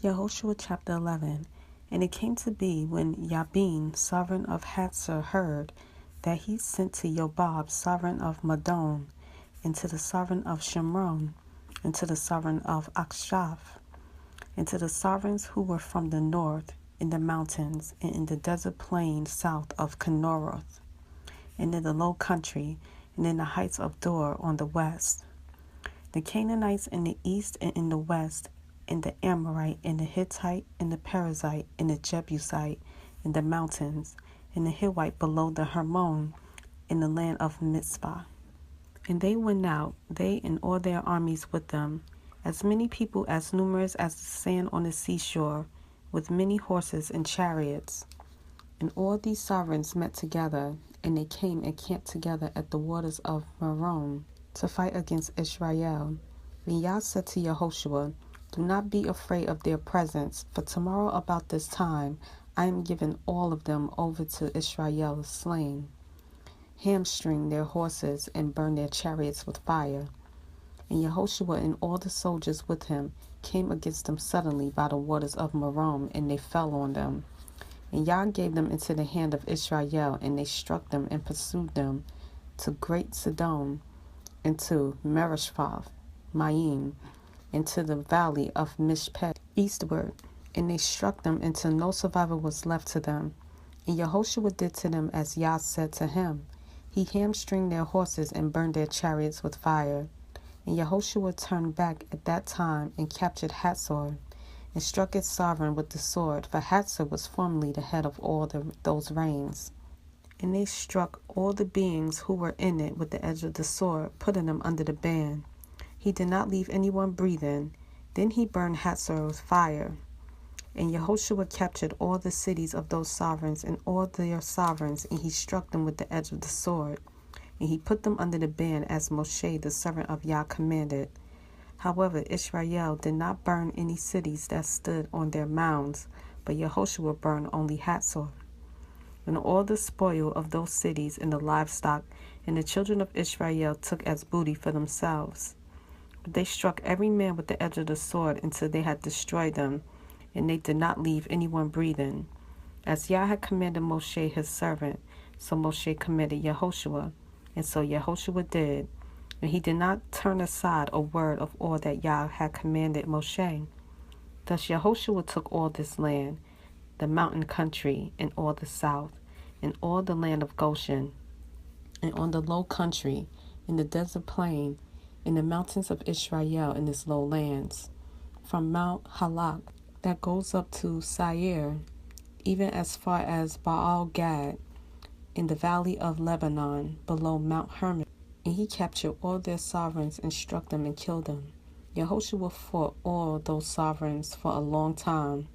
Yahushua chapter 11. And it came to be when Yabin, sovereign of Hatzor, heard that he sent to Yobab, sovereign of Madon, and to the sovereign of Shimron, and to the sovereign of Akshaph, and to the sovereigns who were from the north, in the mountains, and in the desert plain south of Kinneroth, and in the low country, and in the heights of Dor on the west, the Canaanites in the east and in the west, and the Amorite, and the Hittite, and the Perizzite, and the Jebusite, in the mountains, and the Hivite below the Hermon, in the land of Mizpah. And they went out, they and all their armies with them, as many people as numerous as the sand on the seashore, with many horses and chariots. And all these sovereigns met together, and they came and camped together at the waters of Merom to fight against Israel. And Yah said to Yehoshua, do not be afraid of their presence, for tomorrow about this time I am giving all of them over to Israel slain. Hamstring their horses and burn their chariots with fire. And Yehoshua and all the soldiers with him came against them suddenly by the waters of Merom, and they fell on them. And Yah gave them into the hand of Israel, and they struck them and pursued them to Great Sidon, and to Mereshphath Maim, and to the valley of Mishpeh eastward. And they struck them until no survivor was left to them. And Yehoshua did to them as Yah said to him. He hamstringed their horses and burned their chariots with fire. And Yehoshua turned back at that time and captured Hatzor, and struck its sovereign with the sword, for Hatzor was formerly the head of all those reigns. And they struck all the beings who were in it with the edge of the sword, putting them under the ban. He did not leave anyone breathing. Then he burned Hatzor with fire. And Yehoshua captured all the cities of those sovereigns and all their sovereigns, and he struck them with the edge of the sword. And he put them under the ban as Moshe the servant of Yah commanded. However, Israel did not burn any cities that stood on their mounds, but Yehoshua burned only Hatzor. And all the spoil of those cities and the livestock and the children of Israel took as booty for themselves. But they struck every man with the edge of the sword until they had destroyed them, and they did not leave anyone breathing. As Yah had commanded Moshe his servant, so Moshe commanded Yehoshua, and so Yehoshua did. And he did not turn aside a word of all that Yah had commanded Moshe. Thus Yehoshua took all this land, the mountain country, and all the south, and all the land of Goshen, and on the low country, in the desert plain, in the mountains of Israel in its low lands, from Mount Halak that goes up to Seir, even as far as Baal Gad, in the valley of Lebanon, below Mount Hermon. And he captured all their sovereigns and struck them and killed them. Yehoshua fought all those sovereigns for a long time.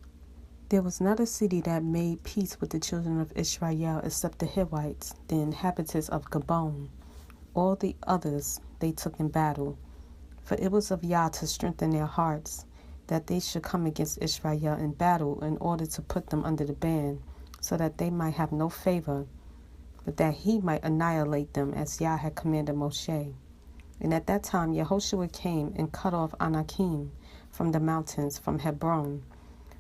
There was not a city that made peace with the children of Israel except the Hivites, the inhabitants of Gabon. All the others they took in battle. For it was of Yah to strengthen their hearts, that they should come against Israel in battle in order to put them under the ban, so that they might have no favor, but that he might annihilate them as Yah had commanded Moshe. And at that time Yehoshua came and cut off Anakim from the mountains, from Hebron,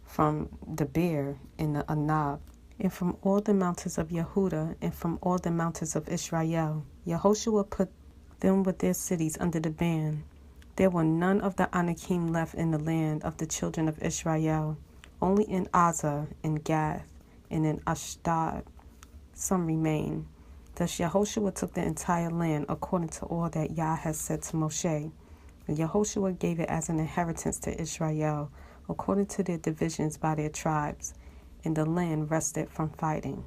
from the Beer and the Anab, and from all the mountains of Yehuda, and from all the mountains of Israel. Yehoshua put them with their cities under the ban. There were none of the Anakim left in the land of the children of Israel, only in Azah, in Gath, and in Ashdod some remained. Thus Yehoshua took the entire land according to all that Yah had said to Moshe. And Yehoshua gave it as an inheritance to Israel, according to their divisions by their tribes, and the land rested from fighting.